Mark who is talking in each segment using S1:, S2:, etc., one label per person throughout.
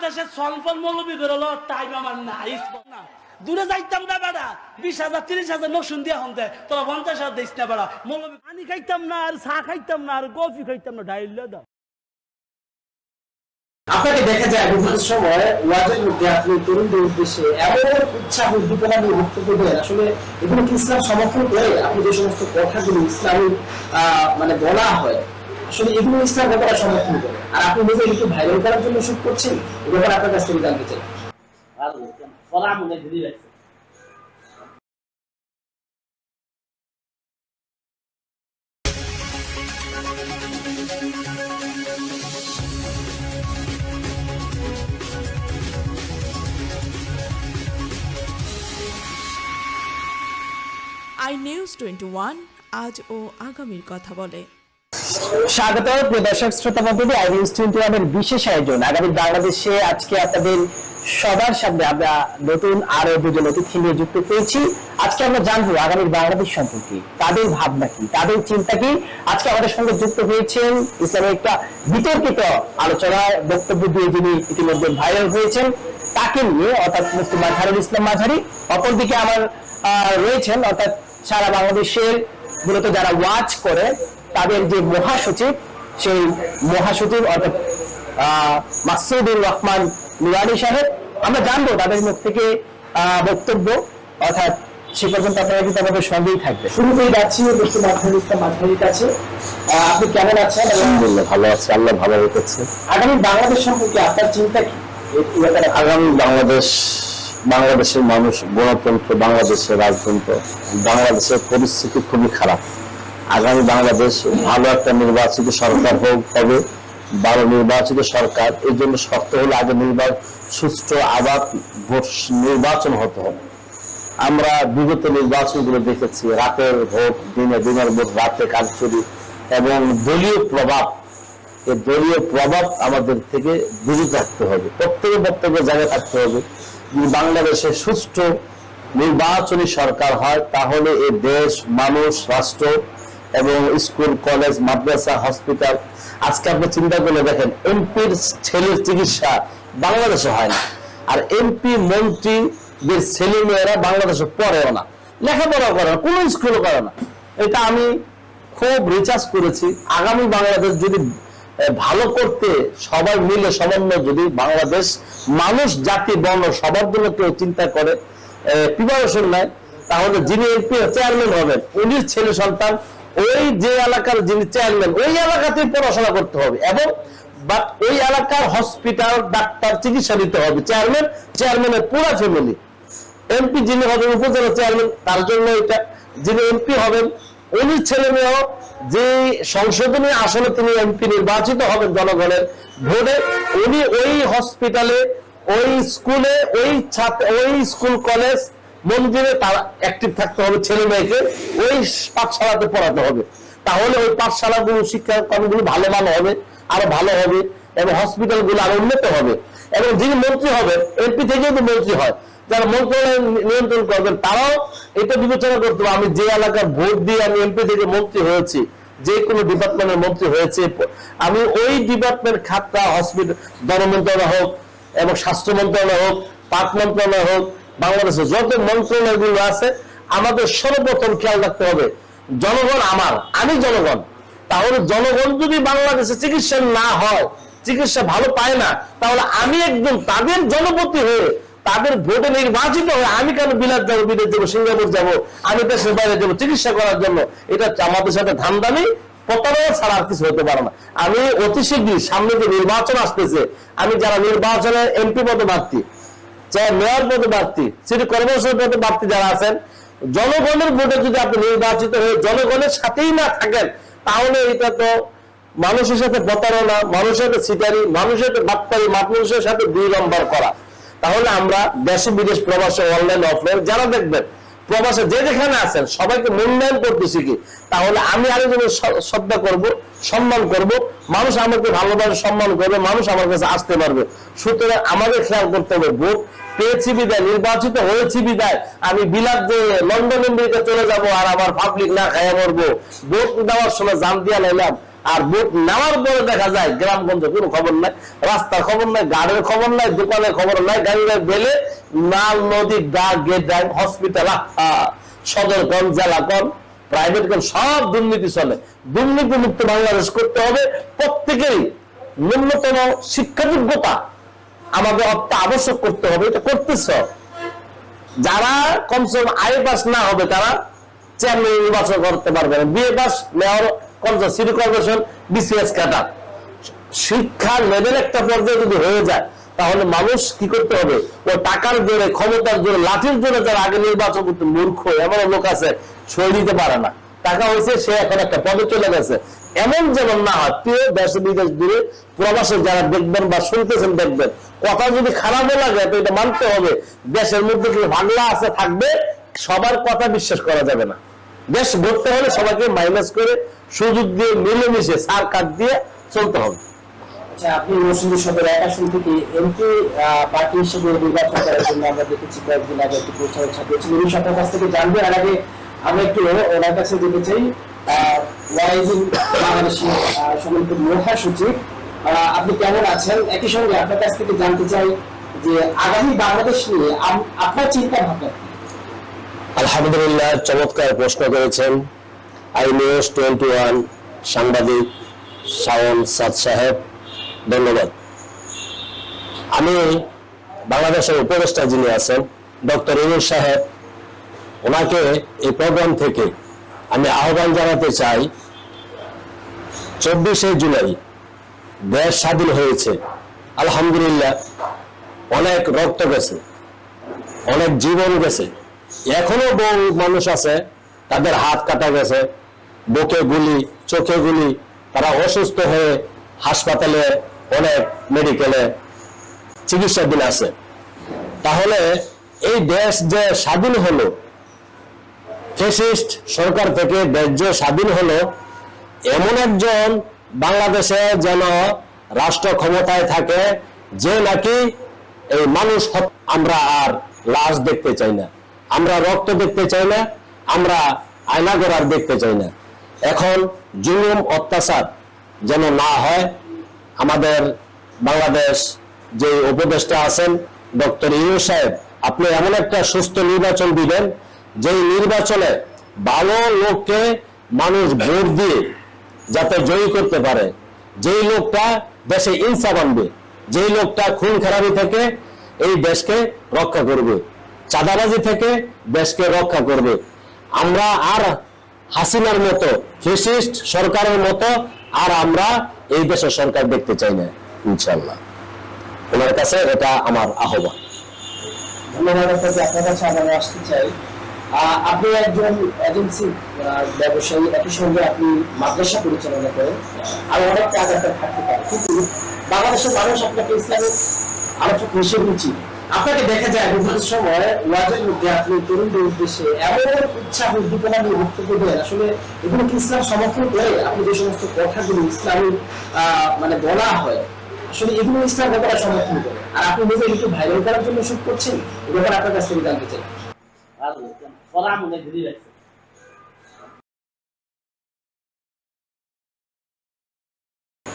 S1: বাংলাদেশের সলফল মৌলবী বেরোলো টাইম আমার নাই না দূরে যাইতাম না বেড়া 20,000 30,000 নসুন দিয়া হন দেয় তোরা 50,000 দিস না বেড়া মৌলবী পানি খাইতাম না আর চা খাইতাম না আর কফি খাইতাম না ডাইলে দাও।
S2: আপনাকে দেখা যায় বিভিন্ন সময় ওয়াজের মধ্যে আপনি তরুণদের উদ্দেশ্যে এমন উৎসাহ উদ্দীপনা নিয়ে বক্তব্য দেন, আসলে এগুলো কি ইসলাম সমর্থন করে? আপনি যে সমস্ত কথাগুলো ইসলামী মানে বলা হয় আসলে এগুলো ইসলাম ব্যাপারে সমর্থন করে, আর আপনি নিজে একটু ভাইরাল করার জন্য শুট করছেন, এ ব্যাপারে আপনার কাছ থেকে জানতে চাই।
S3: iNews 21 আজ ও আগামীর কথা বলে।
S2: স্বাগত প্রিয় দর্শক শ্রোতা বন্ধুদের, iNews 21 এর বিশেষ আয়োজন আগামী বাংলাদেশে। আজকে আপনাদের সবার সামনে আমরা নতুন আরো দুজন অতিথি নিয়ে যুক্ত পেয়েছি। আজকে আমরা জানবো আগামী বাংলাদেশ সম্পর্কে, তাদের ভাবনা কি, তাদের চিন্তা কি। আজকে আমাদের সঙ্গে যুক্ত হয়েছেন ইসলামের একটা বিতর্কিত আলোচনায় বক্তব্য দিয়ে যিনি ইতিমধ্যে ভাইরাল হয়েছেন, তাকে নিয়ে, অর্থাৎ মুফতি মাজহারুল ইসলাম মাঝারি। অপরদিকে আমার রয়েছেন অর্থাৎ সারা বাংলাদেশের মূলত যারা ওয়াচ করে তাদের যে মহাসচিব, সেই মহাসচিব অর্থাৎ মাসুদুর রহমান নুরানি সাহেব। আমরা জানবো তাদের মুখ থেকে বক্তব্য, অর্থাৎ সে পর্যন্ত আপনারা কিন্তু আমাদের সঙ্গেই থাকবে। শুরুতেই যাচ্ছি মুফতি মাজহারুল ইসলাম মাঝারির কাছে। আপনি কেমন আছেন?
S4: আলহামদুলিল্লাহ ভালো আছি, আল্লাহ ভালো রেখেছে।
S2: আগামী বাংলাদেশ সম্পর্কে আপনার চিন্তা কি?
S4: আগামী বাংলাদেশের মানুষ, গণতন্ত্র, বাংলাদেশের রাজতন্ত্র, বাংলাদেশের পরিস্থিতি খুবই খারাপ। আগামী বাংলাদেশ ভালো একটা নির্বাচিত সরকার হবে, ভালো নির্বাচিত সরকার। এই জন্য শর্ত হলো আগে সুষ্ঠু আবার নির্বাচন হতে হবে। আমরা বিগত নির্বাচনগুলো দেখেছি, রাতের ভোট দিনে, দিনের ভোট রাতে, কারচুরি এবং দলীয় প্রভাব। এই দলীয় প্রভাব আমাদের থেকে দূরে থাকতে হবে, প্রত্যেকের জায়গায় থাকতে হবে। যদি বাংলাদেশে সুষ্ঠু নির্বাচনী সরকার হয় তাহলে এই দেশ, মানুষ, রাষ্ট্র এবং স্কুল, কলেজ, মাদ্রাসা, হসপিটাল। আজকে আপনি চিন্তা করলে দেখেন, এমপির ছেলের চিকিৎসা বাংলাদেশে হয় না, আর এমপি মন্ত্রীদের ছেলে মেয়েরা বাংলাদেশে পড়েও না, লেখাপড়াও করে না, কোন স্কুলও করে না। এটা আমি খুব রিসার্চ করেছি। আগামী বাংলাদেশ যদি ভালো করতে সবাই মিলে সমন্বয়, যদি বাংলাদেশ মানুষ, জাতি, বর্ণ সবার জন্য কেউ চিন্তা করে, প্রিপারেশন নেয়, তাহলে যিনি এমপি চেয়ারম্যান হবেন উনি ছেলে সন্তান, ওই যে এলাকার যিনি চেয়ারম্যান ওই এলাকাতেই পড়াশোনা করতে হবে, এবং ওই এলাকার হসপিটাল, ডাক্তার, চিকিৎসা দিতে হবে চেয়ারম্যানের পুরো ফ্যামিলি। এমপি যিনি হবেন উপজেলা চেয়ারম্যান, তার জন্য এটা, যিনি এমপি হবেন উনি ছেলে মেয়েও যে সংশোধনী আসলে তিনি এমপি নির্বাচিত হবেন জনগণের ভোটে, উনি ওই হসপিটালে, ওই স্কুলে, ওই স্কুল, কলেজ, মন্দিরে তারা অ্যাক্টিভ থাকতে হবে, ছেলে মেয়েকে ওই পাঠশালাতে পড়াতে হবে। তাহলে ওই পাঠশালাগুলো, শিক্ষাক্রমগুলো ভালো হবে, আরো ভালো হবে, এবং হসপিটালগুলো আরো উন্নত হবে। এবং যিনি মন্ত্রী হবেন, এমপি থেকেও তো মন্ত্রী হয়, যারা মন্ত্রণালয় নিয়ন্ত্রণ করবেন তারাও এটা বিবেচনা করতে হবে, আমি যে এলাকার ভোট দিয়ে আমি এমপি থেকে মন্ত্রী হয়েছি, যে কোনো ডিপার্টমেন্টের মন্ত্রী হয়েছে, আমি ওই ডিপার্টমেন্ট খাতটা, হসপিটাল, জনমন্ত্রণালয় হোক এবং স্বাস্থ্য মন্ত্রণালয় হোক, পাট মন্ত্রণালয় হোক, বাংলাদেশের যত মন্ত্রণালয়গুলো আছে, আমাদের সর্বপ্রথম খেয়াল রাখতে হবে জনগণ আমার, আমি জনগণ। তাহলে জনগণ যদি বাংলাদেশে চিকিৎসা না হয়, চিকিৎসা ভালো পায় না, তাহলে আমি একদম তাদের জনপতি হয়ে, তাদের ভোটে নির্বাচিত হয়ে আমি কেন বিলাত যাবো, বিদেশ যাবো, সিঙ্গাপুর যাবো, আমি দেশের বাইরে যাবো চিকিৎসা করার জন্য? এটা আমাদের সাথে ধান্দামি, প্রতারণা ছাড়া আর কিছু হতে পারে না। আমি অতি শীঘ্রই, সামনে যে নির্বাচন আসতেছে, আমি যারা নির্বাচনে এমপি পদে প্রার্থী, চাই মেয়র পদে প্রার্থী, সিটি কর্পোরেশন পদে প্রার্থী যারা আছেন, জনগণের ভোটে যদি আপনি নির্বাচিত হয়ে জনগণের সাথেই না থাকেন, তাহলে এটা তো মানুষের সাথে প্রতারণা, মানুষের সাথে সিটারি, মানুষের সাথে বাটপারি, মানুষের সাথে 2 নম্বর করা। তাহলে আমরা দেশে বিদেশ, প্রবাসে, অনলাইন, অফলাইন যারা দেখবেন, প্রবাসে যে যেখানে আছেন সবাইকে মূল্যায়ন করতে শিখি, তাহলে আমি আরেকজনের শ্রদ্ধা করব, সম্মান করব, মানুষ আমাকে ভালোভাবে সম্মান করবে, মানুষ আমার কাছে আসতে পারবে। সুতরাং আমাদের খেয়াল করতে হবে, ভোট পেয়েছি বিদায়, নির্বাচিত হয়েছি বিদায় আমি বিলাত যে লন্ডন আমেরিকা চলে যাব আর আমার পাবলিক না খাইয়া মরবো, ভোট দেওয়ার সময় জান দিয়া লাইলাম, আর ভোট নেওয়ার পরে দেখা যায় গ্রামগঞ্জে কোনো খবর নাই, রাস্তার খবর নাই, গাড়ির খবর নাই, দোকানের খবর নাই, গাড়ির বেলে নাল নদী ডাক গেট ডাক হসপিটাল সদর কোন জেলা কোন প্রাইভেট কোন সব দুর্নীতি চলে। দুর্নীতি মুক্ত বাংলাদেশ করতে হবে। প্রত্যেকেই ন্যূনতম শিক্ষাযোগ্যতা আমাদের আবশ্যক করতে হবে। এটা করতেছ যারা কমসে কম আই পাস না হবে তারা চেয়ারম্যান নির্বাচন করতে পারবে না। BA pass mayor city corporation BCS cadre শিক্ষার লেভেল একটা পর্যায়ে যদি হয়ে যায় তাহলে মানুষ কি করতে হবে, ও টাকার জোরে ক্ষমতার জোরে লাঠির জোরে যারা আগে নির্বাচন করতে মূর্খ এমন লোক আছে সই দিতে পারে না। টাকা হয়েছে সে এখন একটা পদে চলে গেছে, এমন যেমন না হয়। প্রিয় দেশ বিদেশ দূরে প্রবাসে যারা দেখবেন বা শুনতেছেন দেখবেন, কথা যদি খারাপও লাগে তো এটা মানতে হবে। দেশের মধ্যে কি ভাগলা আছে থাকবে, সবার কথা বিশ্বাস করা যাবে না। দেশ গড়তে হলে সবাইকে মাইনাস করে সুযোগ দিয়ে মিলেমিশে সার কাট দিয়ে চলতে হবে।
S2: আচ্ছা, আপনি নরসিংদী সদর এক আসন থেকে এমপি পার্টি হিসেবে নির্বাচন করার জন্য আমরা দেখেছি কয়েকদিন আগে একটি প্রচার ছাপিয়েছিল। এই সরকার কাছ থেকে জানবে, আর আগে আমরা একটু ওনার কাছে যেতে চাই। ওয়াইজিন বাংলাদেশের সম্মানিত মহাসচিব, আপনি কেমন আছেন? একই সঙ্গে আপনার কাছ থেকে জানতে চাই যে আগামী বাংলাদেশ নিয়ে আপনার চিন্তা ভাবনা।
S4: আলহামদুলিল্লাহ, চমৎকার প্রশ্ন করেছেন আই নিউজ 21 সাংবাদিক শাওন সাদ সাহেব, ধন্যবাদ। আমি বাংলাদেশের উপদেষ্টা যিনি আছেন ডক্টর ইউনূস সাহেব, ওনাকে এই প্রোগ্রাম থেকে আমি আহ্বান জানাতে চাই, 24শে জুলাই দেশ স্বাধীন হয়েছে, আলহামদুলিল্লাহ অনেক রক্ত গেছে, অনেক জীবন গেছে, এখনো বহু মানুষ আছে তাদের হাত কাটা গেছে, বুকে গুলি, চোখে গুলি, তারা অসুস্থ হয়ে হাসপাতালে অনেক মেডিকেলে চিকিৎসাধীন আছে। তাহলে এই দেশ যে স্বাধীন হলো, ফ্যাসিস্ট সরকার থেকে দেশ যে স্বাধীন হলো, এমন একজন বাংলাদেশে যেন রাষ্ট্র ক্ষমতায় থাকে যে নাকি এই মানুষ, আমরা আর লাশ দেখতে চাই না, আমরা রক্ত দেখতে চাই না, আমরা আয়নাঘর আর দেখতে চাই না। এখন জুলুম অত্যাচার যেন না হয়। আমাদের বাংলাদেশ যে উপদেষ্টা আছেন ডক্টর ইউনূস সাহেব, আপনি এমন একটা সুস্থ নির্বাচন দিবেন যেই নির্বাচনে ভালো লোককে মানুষ ভোট দিয়ে যাতে জয়ী করতে পারে, যেই লোকটা দেশে ইনসাফ আনবে, যেই লোকটা খুন খারাপি থেকে এই দেশকে রক্ষা করবে, চাঁদাবাজি থেকে দেশকে রক্ষা করবে। আমরা আর হাসিনার মতো ফ্যাসিস্ট সরকারের মতো আর আমরা এই দেশের সরকার দেখতে চাই না ইনশাআল্লাহ। ওনার কাছে এটা আমার আহ্বান।
S2: ধন্যবাদ। আপনার কাছে আমরা আসতে চাই, আপনি একজন এজেন্সি ব্যবসায়ী, একই সঙ্গে আপনি মাদ্রাসা পরিচালনা করেন, আর অনেক কাজ আপনার থাকতে পারে, কিন্তু বাংলাদেশের মানুষ আপনাকে ইসলামিক আলোচক হিসেবে উচিত। আপনাকে দেখা যায় বিভিন্ন সময় ওয়াজের মধ্যে আপনি তরুণদের উদ্দেশ্যে এমন উৎসাহ উদ্দীপনা নিয়ে বক্তব্য দেন, আসলে এগুলো কি ইসলাম সমর্থন করে? আপনি যে সমস্ত কথাগুলো ইসলামিক মানে বলা হয়, আসলে এগুলো ইসলাম ব্যাপারে সমর্থন করে, আর আপনি নিজে একটু ভাইরাল করার জন্য শুট করছেন, এ ব্যাপারে আপনার কাছ থেকে জানতে চাই।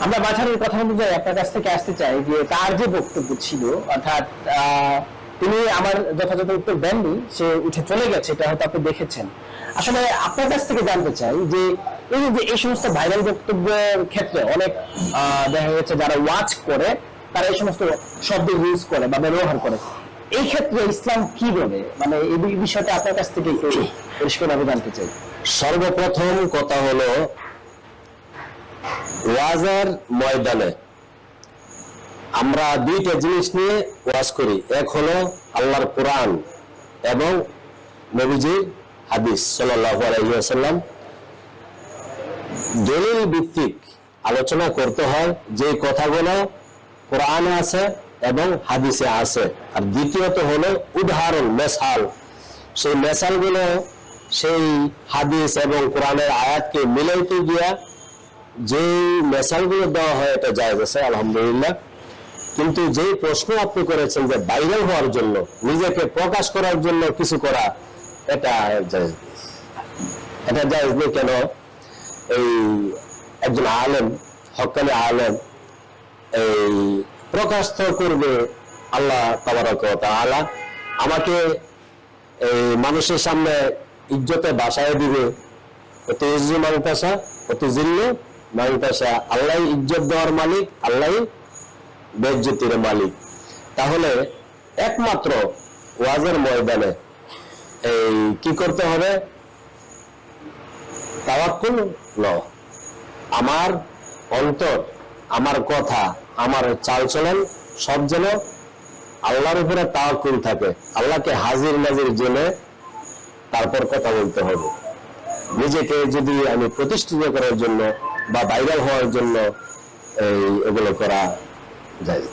S5: আমরা বাছারের কথা অনুযায়ী আপনার কাছ থেকে আসতে চাই যে তার যে বক্তব্য ছিল, অর্থাৎ তিনি আমার যথাযথ উত্তর দেননি, সে উঠে চলে গেছে, এটা হয়তো আপনি দেখেছেন। আসলে আপনার কাছ থেকে জানতে চাই যে এই সমস্ত ভাইরাল বক্তব্যের ক্ষেত্রে অনেক দেখা গেছে যারা ওয়াচ করে তারা এই সমস্ত শব্দ ইউজ করে বা ব্যবহার করে, এই ক্ষেত্রে ইসলাম কি বলে, মানে এই বিষয়টা আপনার কাছ থেকে একটু পরিষ্কারভাবে জানতে চাই।
S4: সর্বপ্রথম কথা হলো, ওয়াজের ময়দানে আমরা দুইটা জিনিস নিয়ে ওয়াজ করি, এক হলো আল্লাহর কোরআন এবং নবীজির হাদিস সাল্লাল্লাহু আলাইহি ওয়াসাল্লাম। দলিল ভিত্তিক আলোচনা করতে হয়, যে কথাগুলো কোরআনে আছে এবং হাদিসে আছে। আর দ্বিতীয়ত হলো উদাহরণ, মেসাল। সেই মেসালগুলো সেই হাদিস এবং কোরআনের আয়াতকে মিলাইতে গিয়া যে মেসালগুলো দেওয়া হয় এটা জায়েজ আছে, আলহামদুলিল্লাহ। কিন্তু যেই প্রশ্ন আপনি করেছেন যে ভাইরাল হওয়ার জন্য, নিজেকে প্রকাশ করার জন্য কিছু করা, এটা জায়েজ নেই। এটা জায়েজ নেই কেন? এই একজন আলেম, হক্কানি আলেম এই প্রকাশ করবে আল্লাহ তাবারক ওয়া তাআলা, আমাকে এই মানুষের সামনে ইজ্জতে বাসায় দিবে। অতি ইজ্জু মানতাসা অতি জিল্লু মানতাসা, আল্লাহ ইজ্জত দেওয়ার মালিক, আল্লাহ বেজ্জতির মালিক। তাহলে একমাত্র ওয়াজের ময়দানে এই কি করতে হবে? তাওয়াক্কুল লও। আমার অন্তর, আমার কথা, আমার চালচলন সব যেন আল্লাহর উপরে তাওয়াক্কুল থাকে। আল্লাহকে হাজির নাজির জেনে তারপর কথা বলতে হবে। নিজেকে যদি আমি প্রতিষ্ঠিত করার জন্য বা ভাইরাল হওয়ার জন্য এগুলো করা যায়।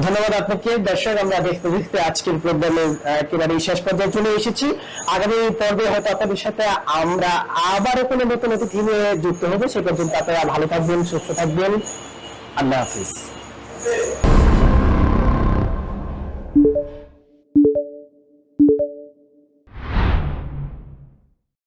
S5: ধন্যবাদ আপনাকে। দর্শক, আমরা দেখতে দেখতে আজকের প্রোগ্রামের একেবারে শেষ পর্যায়ে চলে এসেছি। আগামী পর্বে হয়তো আপনাদের সাথে আমরা আবারও কোনো নতুন অতিথি নিয়ে যুক্ত হবো। সে পর্যন্ত আপনারা ভালো থাকবেন, সুস্থ থাকবেন। আল্লাহ হাফিজ।